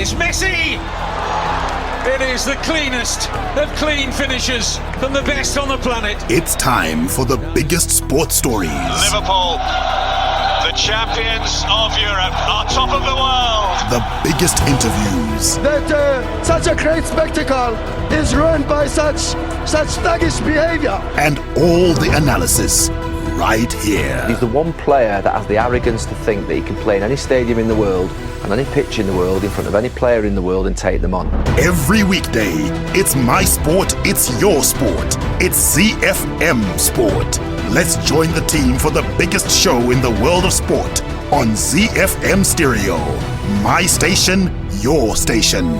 It's Messi! It is the cleanest of clean finishes from the best on the planet. It's time for the biggest sports stories. Liverpool, the champions of Europe, are top of the world. The biggest interviews. That such a great spectacle is ruined by such thuggish behavior. And all the analysis right here. He's the one player that has the arrogance to think that he can play in any stadium in the world and any pitch in the world in front of any player in the world and take them on. Every weekday, it's my sport, it's your sport. It's ZiFM Sport. Let's join the team for the biggest show in the world of sport on ZiFM Stereo. My station, your station.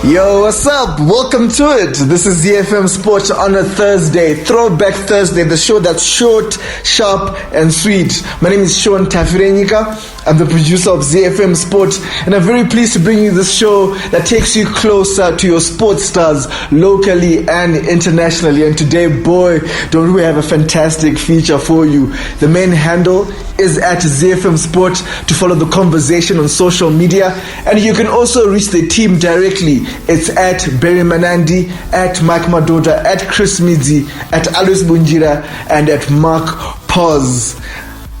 Yo, what's up? Welcome to it. This is ZiFM Sport on a Thursday, Throwback Thursday, the show that's short, sharp, and sweet. My name is Sean Tafirenyika. I'm the producer of ZiFM Sport, and I'm very pleased to bring you this show that takes you closer to your sports stars locally and internationally. And today, boy, don't we have a fantastic feature for you. The main handle is at ZiFM Sport to follow the conversation on social media, and you can also reach the team directly. It's at Barry Manandi, at Mike Madoda, at Chris Midzi, at Alois Bunjira, and at Mark Paz.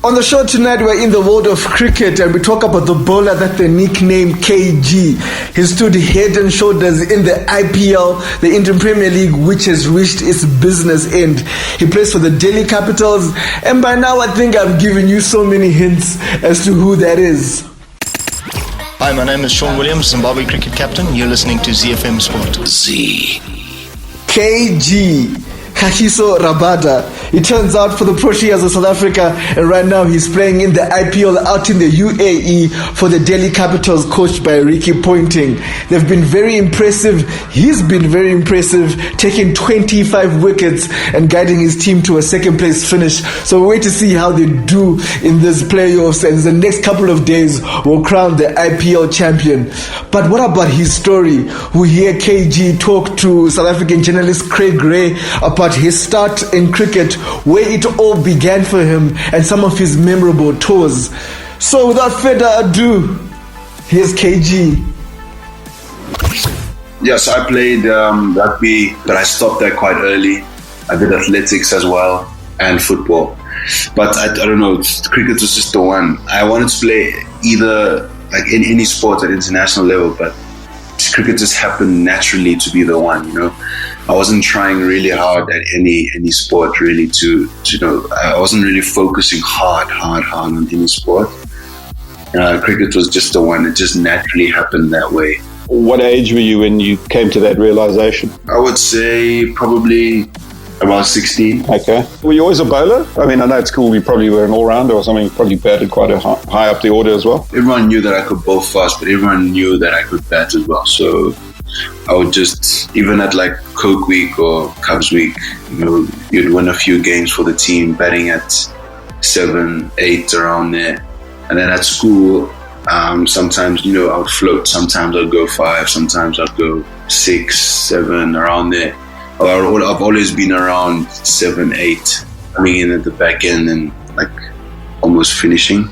On the show tonight, we're in the world of cricket, and we talk about the bowler that they nicknamed KG. He stood head and shoulders in the IPL, the Indian Premier League, which has reached its business end. He plays for the Delhi Capitals, and by now I think I've given you so many hints as to who that is. Hi, my name is Sean Williams, Zimbabwe cricket captain. You're listening to ZiFM Sport. KG. Kagiso Rabada. He turns out for the Proteas of South Africa, and right now he's playing in the IPL out in the UAE for the Delhi Capitals, coached by Ricky Ponting. They've been very impressive. He's been very impressive, taking 25 wickets and guiding his team to a second place finish. So we'll wait to see how they do in this playoffs, and the next couple of days will crown the IPL champion. But what about his story? We hear KG talk to South African journalist Craig Gray about his start in cricket, where it all began for him, and some of his memorable tours. So without further ado, here's KG. Yes, I played rugby, but I stopped there quite early. I did athletics as well and football. But I don't know, cricket was just the one. I wanted to play either like in any sport at international level, but cricket just happened naturally to be the one, you know. I wasn't trying really hard at any sport really to I wasn't really focusing hard on any sport. Cricket was just the one. It just naturally happened that way. What age were you when you came to that realization? I would say probably about 16. Okay. Were you always a bowler? I mean, I know at school you probably were an all-rounder or something. You probably batted quite high up the order as well. Everyone knew that I could bowl fast, but everyone knew that I could bat as well. So I would just, even at like Coke Week or Cubs Week, you know, you'd win a few games for the team, batting at 7, 8 around there. And then at school, sometimes, you know, I would float. Sometimes I'd go 5, sometimes I'd go 6, 7, around there. I've always been around 7, 8, coming in at the back end and like almost finishing.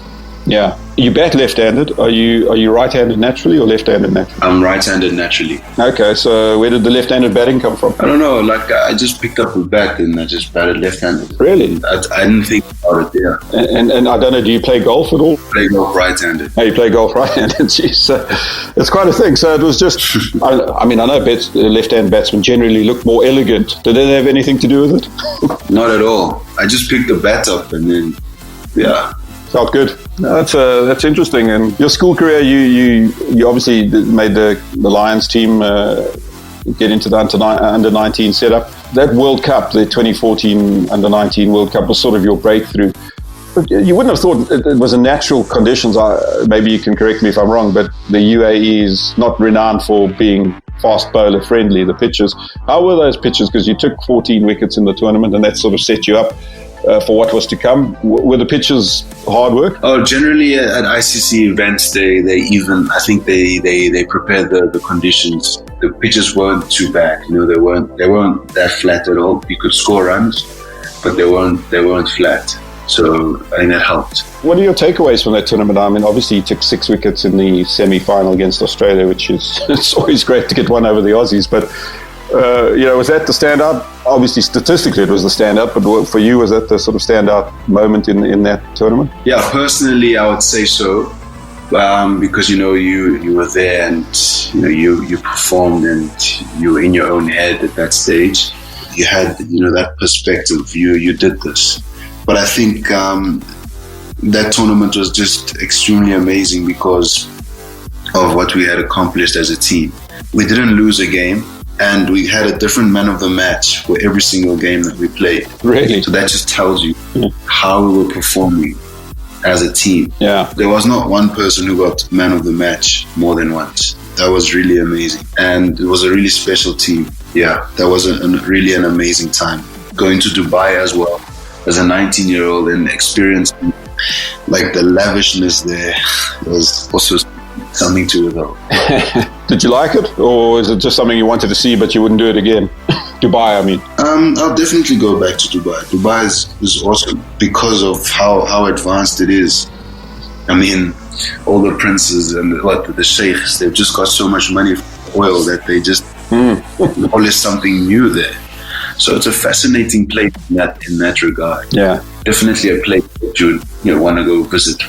Yeah. You bat left-handed. Are you right-handed naturally or left-handed naturally? I'm right-handed naturally. Okay, so where did the left-handed batting come from? I don't know. Like I just picked up a bat and I just batted left-handed. Really? I didn't think about it. Yeah. And I don't know. Do you play golf at all? Play golf right-handed. Oh, you play golf right-handed. Jeez, it's quite a thing. So it was just. I mean, I know left-hand batsmen generally look more elegant. Did it have anything to do with it? Not at all. I just picked the bat up and then, yeah. Felt good. No, that's interesting. And your school career, you obviously made the Lions team get into the under 19 setup. That World Cup, the 2014 under 19 World Cup, was sort of your breakthrough. But you wouldn't have thought it was in natural conditions. Maybe you can correct me if I'm wrong, but the UAE is not renowned for being fast bowler friendly. The pitches. How were those pitches? Because you took 14 wickets in the tournament, and that sort of set you up for what was to come. Were the pitches hard work? Oh, generally at ICC events, they even, I think they prepared the conditions. The pitches weren't too bad. You know, they weren't that flat at all. You could score runs, but they weren't flat. So I think that helped. What are your takeaways from that tournament? I mean, obviously you took 6 wickets in the semi-final against Australia, which is it's always great to get one over the Aussies. But was that the standout? Obviously, statistically, it was the standout. But for you, was that the sort of standout moment in that tournament? Yeah, personally, I would say so. Because you were there and you performed and you were in your own head at that stage. You had that perspective. You did this. But I think that tournament was just extremely amazing because of what we had accomplished as a team. We didn't lose a game, and we had a different man of the match for every single game that we played. Really? So that just tells you how we were performing as a team. Yeah. There was not one person who got man of the match more than once. That was really amazing. And it was a really special team. Yeah, that was really an amazing time. Going to Dubai as well as a 19-year-old and experiencing like the lavishness there was also something to it though. Did you like it? Or is it just something you wanted to see but you wouldn't do it again? Dubai, I mean. I'll definitely go back to Dubai. Dubai is awesome because of how advanced it is. I mean, all the princes and the sheikhs, they've just got so much money for oil that they just always something new there. So it's a fascinating place in that regard. Yeah. Definitely a place that you want to go visit.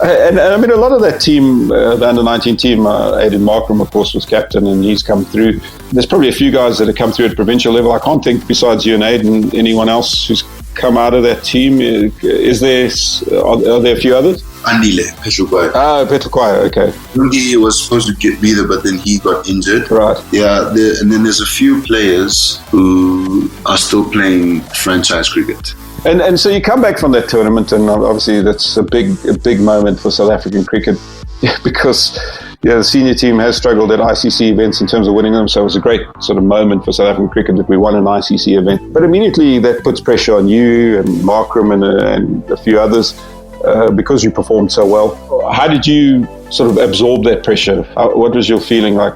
And I mean, a lot of that team, the under-19 team, Aiden Markram, of course, was captain, and he's come through. There's probably a few guys that have come through at provincial level. I can't think, besides you and Aiden, anyone else who's come out of that team. Are there a few others? Andile Petrokwaya. Petrokwaya, okay. He was supposed to be there, but then he got injured. Right. Yeah, and then there's a few players who are still playing franchise cricket. And so you come back from that tournament, and obviously that's a big moment for South African cricket because the senior team has struggled at ICC events in terms of winning them. So it was a great sort of moment for South African cricket that we won an ICC event. But immediately that puts pressure on you and Markram and a few others. Because you performed so well. How did you sort of absorb that pressure? What was your feeling like?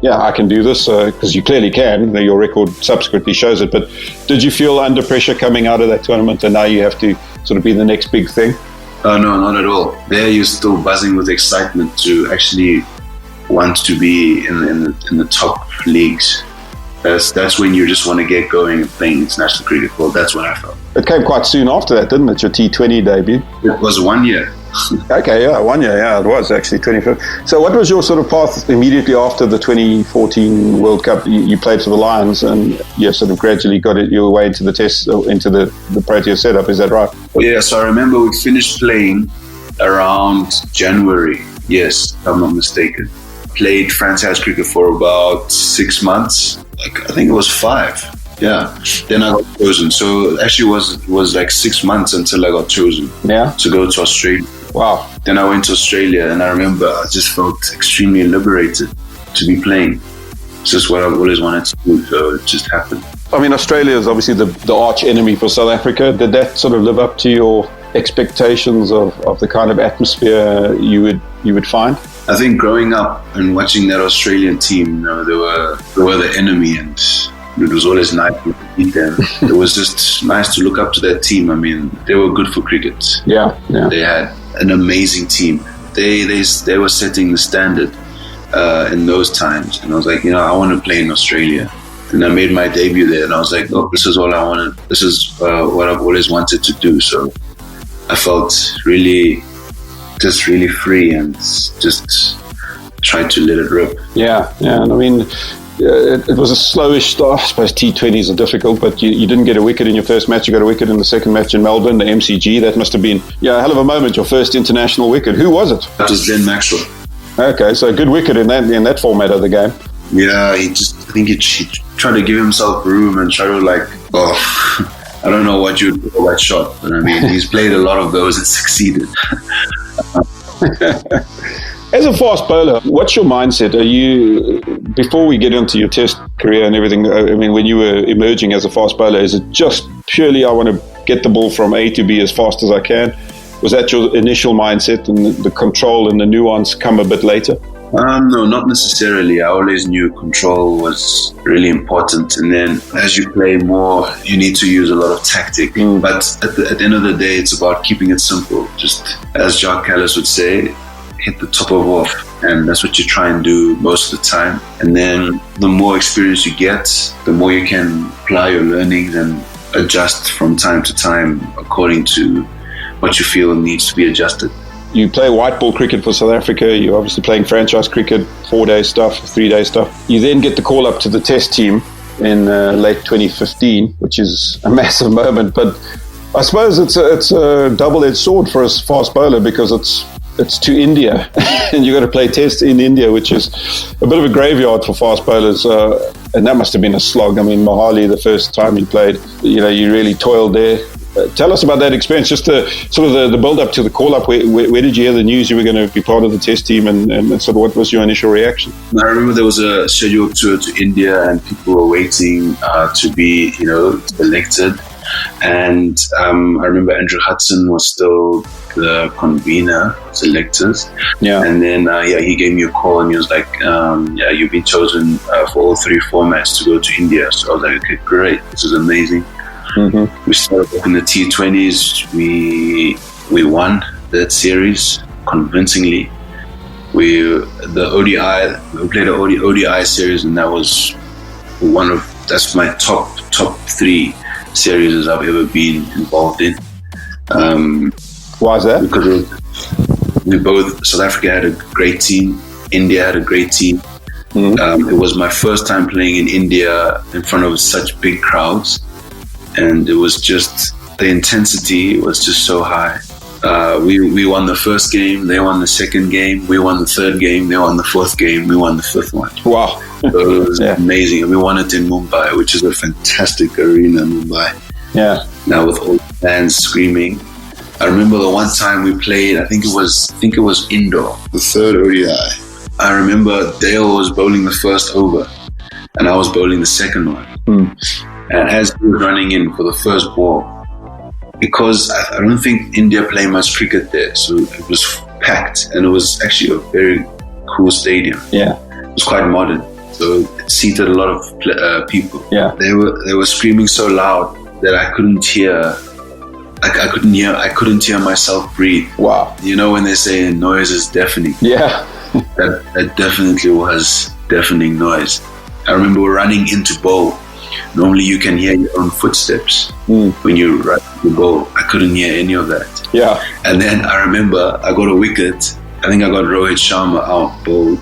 Yeah, I can do this, because you clearly can. Your record subsequently shows it. But did you feel under pressure coming out of that tournament and now you have to sort of be the next big thing? No, not at all. There you're still buzzing with excitement to actually want to be in the top leagues. That's when you just want to get going and playing international cricket. Well, that's what I felt. It came quite soon after that, didn't it? Your T20 debut. It was 1 year. Okay, yeah, 1 year. Yeah, it was actually 25th. So what was your sort of path immediately after the 2014 World Cup? You played for the Lions and you sort of gradually got your way into the test, into the Proteas setup. Is that right? Yeah, so I remember we finished playing around January. Yes, if I'm not mistaken. Played franchise cricket for about 6 months. I think it was 5. Yeah. Then I got chosen. So actually it was like 6 months until I got chosen. Yeah. To go to Australia. Wow. Then I went to Australia and I remember I just felt extremely liberated to be playing. It's just what I've always wanted to do, so it just happened. I mean, Australia is obviously the arch enemy for South Africa. Did that sort of live up to your expectations of the kind of atmosphere you would find? I think growing up and watching that Australian team, they were the enemy, and it was always nice to beat them. It was just nice to look up to that team. I mean, they were good for cricket. Yeah. They had an amazing team. They were setting the standard in those times, and I was like, I want to play in Australia. And I made my debut there, and I was like, oh, this is all I wanted. This is what I've always wanted to do. So I felt really free and just tried to let it rip. Yeah. And I mean, it was a slowish start. I suppose T20s are difficult, but you didn't get a wicket in your first match. You got a wicket in the second match in Melbourne, the MCG. That must have been a hell of a moment, your first international wicket. Who was it? That was Glenn Maxwell. Okay, so a good wicket in that format of the game. Yeah, I think he tried to give himself room and try to I don't know what you'd call that shot, but I mean, he's played a lot of those and succeeded. As a fast bowler, what's your mindset? Before we get into your test career and everything, I mean, when you were emerging as a fast bowler, is it just purely I want to get the ball from A to B as fast as I can? Was that your initial mindset, and the control and the nuance come a bit later? No, not necessarily. I always knew control was really important. And then as you play more, you need to use a lot of tactic. But at the end of the day, it's about keeping it simple. Just as Jacques Callis would say, hit the top of off. And that's what you try and do most of the time. And then the more experience you get, the more you can apply your learnings and adjust from time to time according to what you feel needs to be adjusted. You play white ball cricket for South Africa. You're obviously playing franchise cricket, 4-day stuff, 3-day stuff. You then get the call up to the test team in late 2015, which is a massive moment. But I suppose it's a double-edged sword for a fast bowler because it's to India and you got to play tests in India, which is a bit of a graveyard for fast bowlers. And that must have been a slog. I mean, Mohali, the first time you played, you really toiled there. Tell us about that experience, just the sort of the build up to the call up. Where did you hear the news you were going to be part of the test team, and sort of what was your initial reaction? I remember there was a scheduled tour to India, and people were waiting to be selected. And I remember Andrew Hudson was still the convener, selectors. Yeah. And then he gave me a call and he was like, you've been chosen for all 3 formats to go to India. So I was like, okay, great, this is amazing. We started off in the T20s. We won that series convincingly. We played an ODI series, and that was that's my top 3 series I've ever been involved in. Why is that? Because South Africa had a great team, India had a great team. It was my first time playing in India in front of such big crowds. And it was just, the intensity was just so high. We won the first game, they won the second game, we won the third game, they won the fourth game, we won the fifth one. Wow. So it was amazing. And we won it in Mumbai, which is a fantastic arena in Mumbai. Yeah. Now with all the fans screaming. I remember the one time we played, I think it was indoor, the third ODI. I remember Dale was bowling the first over and I was bowling the second one. And as he was running in for the first ball, because I don't think India play much cricket there, so it was packed, and it was actually a very cool stadium. Yeah, it was quite modern, so it seated a lot of people. Yeah, they were screaming so loud that I couldn't hear. I couldn't hear myself breathe. Wow. You know when they say noise is deafening? Yeah. that definitely was deafening noise. I remember running into bowl. Normally you can hear your own footsteps when you run the ball. I couldn't hear any of that. Yeah. And then I remember I got a wicket. I think I got Rohit Sharma out bowled.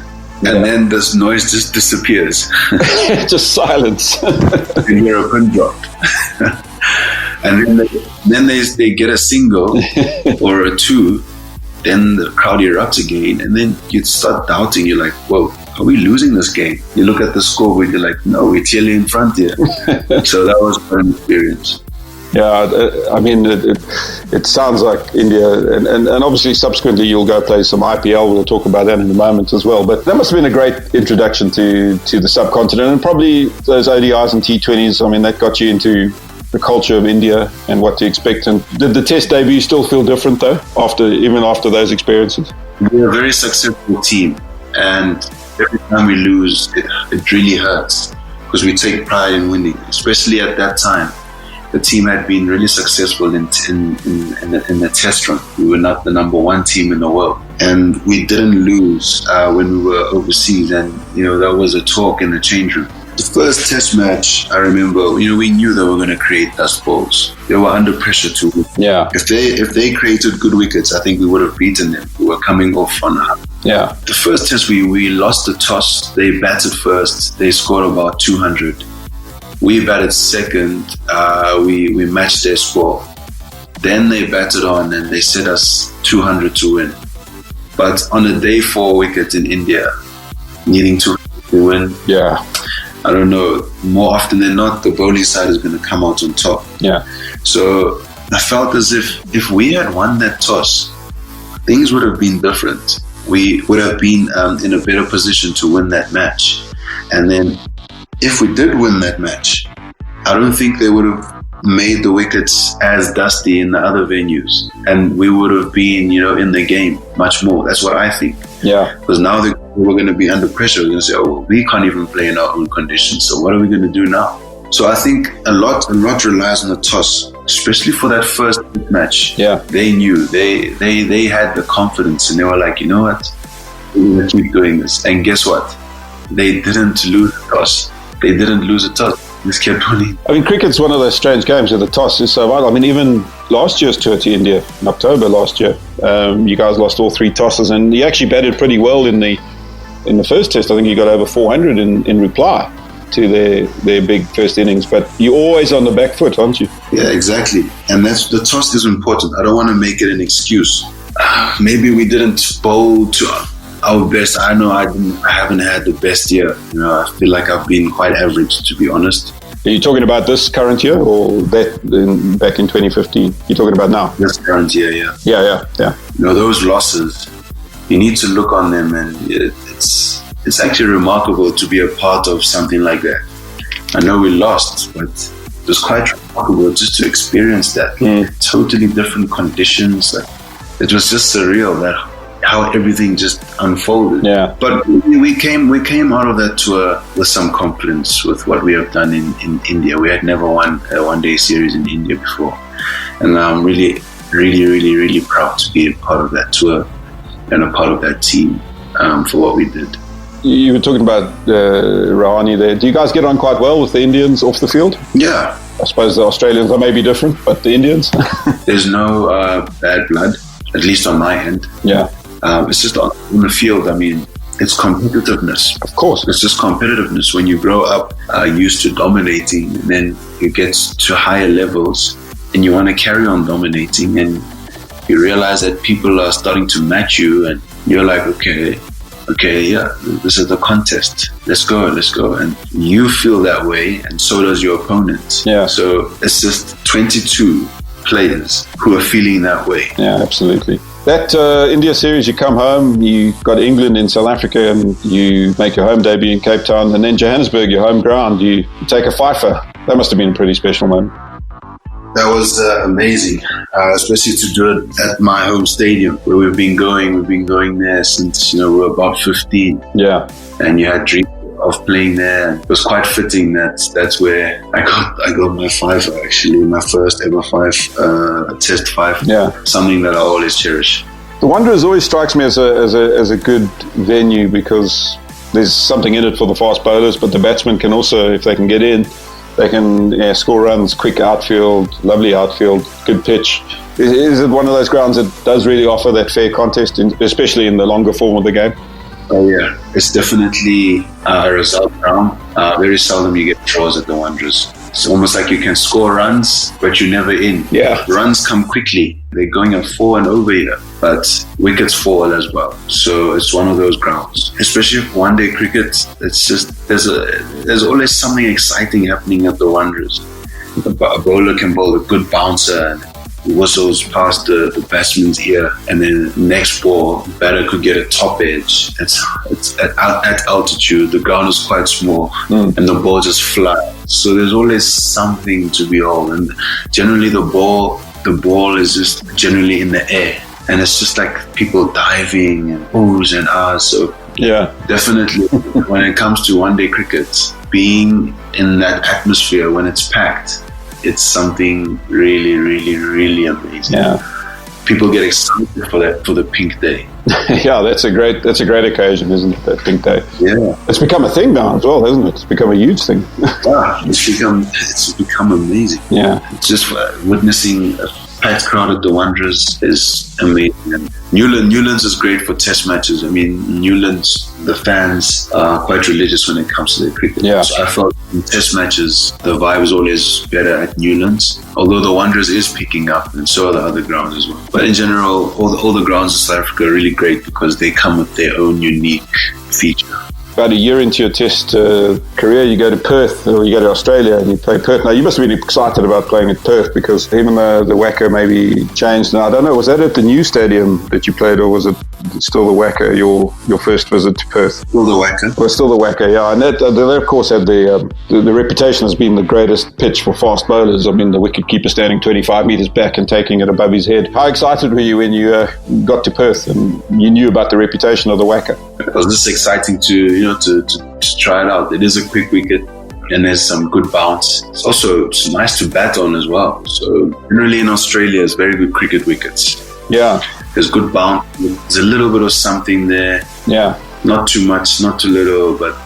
And then this noise just disappears. Just silence. You can hear a pin drop. And then they get a single or a 2. Then the crowd erupts again. And then you start doubting. You're like, whoa, are we losing this game? You look at the scoreboard, you're like, no, we're clearly in front here. So that was an experience. Yeah, I mean, it sounds like India, and obviously subsequently you'll go play some IPL. We'll talk about that in a moment as well. But that must have been a great introduction to the subcontinent, and probably those ODIs and T20s. I mean, that got you into the culture of India and what to expect. And did the Test debut still feel different though, even after those experiences? We're a very successful team, and every time we lose, it really hurts because we take pride in winning, especially at that time. The team had been really successful in the test run. We were not the number 1 team in the world, and we didn't lose when we were overseas. And that was a talk in the change room. The first test match, I remember, we knew they were going to create dust balls. They were under pressure to win. Yeah. If they created good wickets, I think we would have beaten them. We were coming off on a... Yeah. The first test, we lost the toss. They batted first. They scored about 200. We batted second. We matched their score. Then they batted on and they set us 200 to win. But on a day 4 wicket in India, needing to win, I don't know, more often than not, the bowling side is going to come out on top. Yeah. So I felt as if we had won that toss, things would have been different. We would have been in a better position to win that match. And then if we did win that match, I don't think they would have made the wickets as dusty in the other venues. And we would have been, in the game much more. That's what I think. Yeah. Because now we're going to be under pressure. We're going to say, oh, well, we can't even play in our own conditions. So what are we going to do now? So I think a lot relies on the toss, especially for that first match. Yeah. They knew, they had the confidence, and they were like, you know what, we're going to keep doing this. And guess what? They didn't lose the toss. They didn't lose the toss. They just kept winning. I mean, cricket's one of those strange games where the toss is so vital. I mean, even last year's tour to India, in October last year, you guys lost all 3 tosses, and you actually batted pretty well in the first test. I think you got over 400 in reply to their big first innings, but you're always on the back foot, aren't you? Yeah, exactly. And that's the toss is important. I don't want to make it an excuse. Maybe we didn't bowl to our best. I know I haven't had the best year. You know, I feel like I've been quite average, to be honest. Are you talking about this current year or that back in 2015? You're talking about now? This current year, yeah. Yeah. You know, those losses, you need to look on them, and it's actually remarkable to be a part of something like that. I know we lost, but it was quite remarkable just to experience that. Totally different conditions. It was just surreal that how everything just unfolded. Yeah. But we came out of that tour with some confidence with what we have done in India. We had never won a one-day series in India before, and I'm really, really, really, really proud to be a part of that tour and a part of that team for what we did. You were talking about Rahane there. Do you guys get on quite well with the Indians off the field? Yeah. I suppose the Australians are maybe different, but the Indians? There's no bad blood, at least on my end. Yeah. It's just on the field. I mean, it's competitiveness. Of course. It's just competitiveness. When you grow up used to dominating, and then you get to higher levels and you want to carry on dominating, and you realize that people are starting to match you, and you're like, okay, yeah, this is the contest. Let's go. And you feel that way, and so does your opponent. Yeah. So it's just 22 players who are feeling that way. Yeah, absolutely. That India series, you come home, you got England in South Africa, and you make your home debut in Cape Town, and then Johannesburg, your home ground, you take a fifer. That must have been a pretty special moment. That was amazing, especially to do it at my home stadium where we've been going there since, we were about 15. Yeah. And you had dreams of playing there. It was quite fitting that's where I got my fifer, actually, my first ever test fifer. Yeah. Something that I always cherish. The Wanderers always strikes me as a good venue because there's something in it for the fast bowlers, but the batsmen can also, if they can get in, they can score runs, quick outfield, lovely outfield, good pitch. Is it one of those grounds that does really offer that fair contest, especially in the longer form of the game? Oh yeah, it's definitely a result ground. Very seldom you get draws at the Wanderers. It's almost like you can score runs, but you're never in. Yeah. Runs come quickly. They're going at 4 and over here, but wickets fall as well. So it's one of those grounds. Especially for one-day cricket, it's just there's always something exciting happening at the Wanderers. A bowler can bowl a good bouncer and whistles past the batsman's ear, and then next ball, batter could get a top edge. It's at altitude. The ground is quite small, and the ball just flies. So there's always something to behold, and generally the ball is just generally in the air, and it's just like people diving and oohs and ahs. So yeah, definitely when it comes to one-day cricket, being in that atmosphere when it's packed, it's something really, really, really amazing. Yeah. People get excited for the pink day. Yeah, that's a great occasion, isn't it? That pink day. Yeah. It's become a thing now as well, hasn't it? It's become a huge thing. Yeah, it's become amazing. Yeah. It's just witnessing a packed crowd at the Wanderers is amazing. And Newlands is great for test matches. I mean, Newlands, the fans are quite religious when it comes to their cricket. Yeah. So I felt in test matches, the vibe is always better at Newlands, although the Wanderers is picking up, and so are the other grounds as well. But in general, all the grounds in South Africa are really great because they come with their own unique feature. about a year into your Test career, you go to Perth, or you go to Australia and you play Perth. Now, you must have been excited about playing at Perth, because even though the Wacker maybe changed now, I don't know, was that at the new stadium that you played, or was it still the Wacker, your first visit to Perth? Still the Wacker. Well, still the Wacker, yeah. And that, they, of course, had the reputation as being the greatest pitch for fast bowlers. I mean, the wicketkeeper standing 25 metres back and taking it above his head. How excited were you when you got to Perth and you knew about the reputation of the Wacker? It was just exciting to try it out. It is a quick wicket and there's some good bounce. It's nice to bat on as well. So generally in Australia, it's very good cricket wickets. Yeah. There's good bounce. There's a little bit of something there. Yeah. Not too much, not too little, but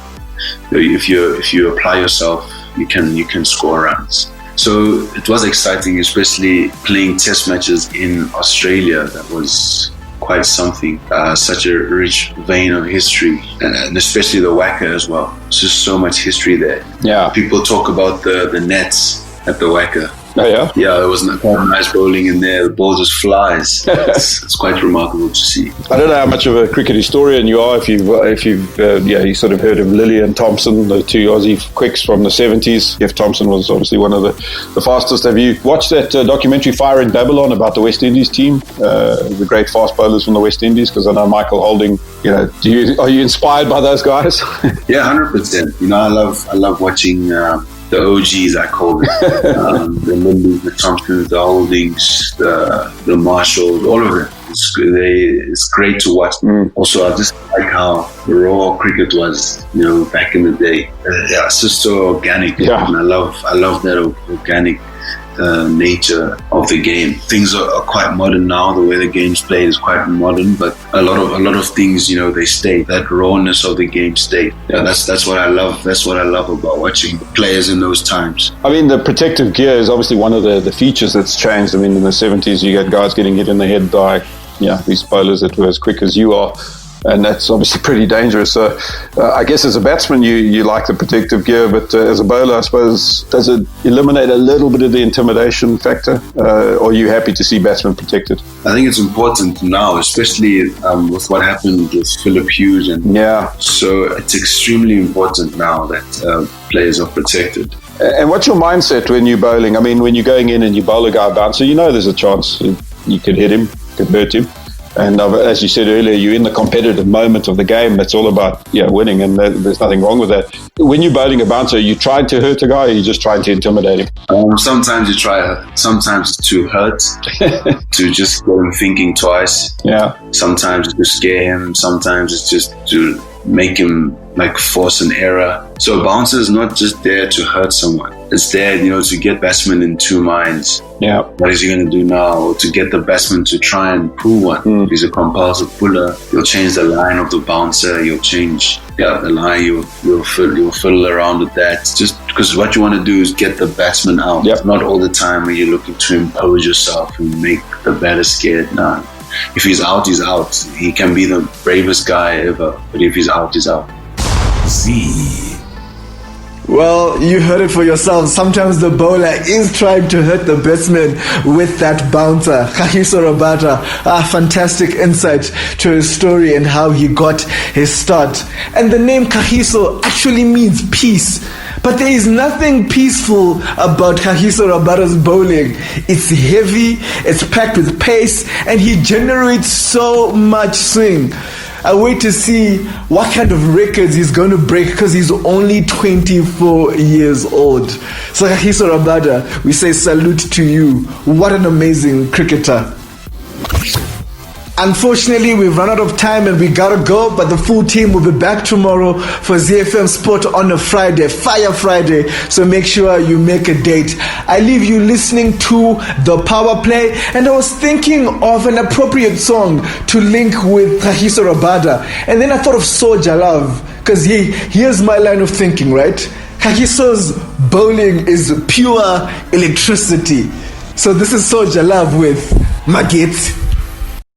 if you apply yourself, you can score runs. So it was exciting, especially playing test matches in Australia. That was quite something. Such a rich vein of history, and especially the Wacker as well. There's just so much history there. Yeah. People talk about the nets at the Wacker. Oh, yeah? Yeah, it was quite nice bowling in there. The ball just flies. It's quite remarkable to see. I don't know how much of a cricket historian you are. If you've you sort of heard of Lilly and Thompson, the two Aussie quicks from the 70s. Jeff Thompson was obviously one of the fastest. Have you watched that documentary Fire in Babylon about the West Indies team, the great fast bowlers from the West Indies? Because I know Michael Holding. Are you inspired by those guys? Yeah, 100%. I love watching. The OGs, I call them. The Lindleys, the Thompsons, the Holdings, the Marshalls, all of them. It's great to watch. Also, I just like how raw cricket was, back in the day. It's just so organic. Yeah. And I love that organic nature of the game. Things are quite modern now. The way the game's played is quite modern, but a lot of things, they stay. That rawness of the game stayed. Yeah, that's what I love. That's what I love about watching players in those times. I mean, the protective gear is obviously one of the features that's changed. I mean, in the 70s, you get guys getting hit in the head by these bowlers that were as quick as you are. And that's obviously pretty dangerous. So I guess as a batsman, you like the protective gear, but as a bowler, I suppose, does it eliminate a little bit of the intimidation factor? Or are you happy to see batsmen protected? I think it's important now, especially with what happened with Philip Hughes. So it's extremely important now that players are protected. And what's your mindset when you're bowling? I mean, when you're going in and you bowl a guy bouncer, there's a chance you could hit him, could hurt him. And as you said earlier, you're in the competitive moment of the game. That's all about winning, and there's nothing wrong with that. When you're bowling a bouncer, are you trying to hurt a guy, or are you just trying to intimidate him? Sometimes you try. Sometimes it's to hurt, to just get him thinking twice. Yeah. Sometimes it's to scare him. Sometimes it's just to make him force an error. So a bouncer is not just there to hurt someone. It's there, to get batsmen in two minds. Yeah. What is he going to do now? Or to get the batsman to try and pull one. If he's a compulsive puller, you'll change the line of the bouncer. You'll change the line. You'll fiddle around with that. Just because what you want to do is get the batsman out. Yep. Not all the time when you're looking to impose yourself and make the batter scared. No. If he's out, he's out. He can be the bravest guy ever. But if he's out, he's out. Well, you heard it for yourself. Sometimes the bowler is trying to hurt the batsman with that bouncer. Kagiso Rabada, fantastic insight to his story and how he got his start. And the name Kagiso actually means peace. But there is nothing peaceful about Kagiso Rabada's bowling. It's heavy, it's packed with pace, and he generates so much swing. I wait to see what kind of records he's going to break, because he's only 24 years old. So Kagiso Rabada, we say salute to you. What an amazing cricketer. Unfortunately, we've run out of time and we gotta go, but the full team will be back tomorrow for ZiFM Sport on a Friday, Fire Friday, so make sure you make a date. I leave you listening to the Power Play, and I was thinking of an appropriate song to link with Kagiso Rabada, and then I thought of Soja Love, because here's my line of thinking, right? Kagiso's bowling is pure electricity. So this is Soja Love with Magit.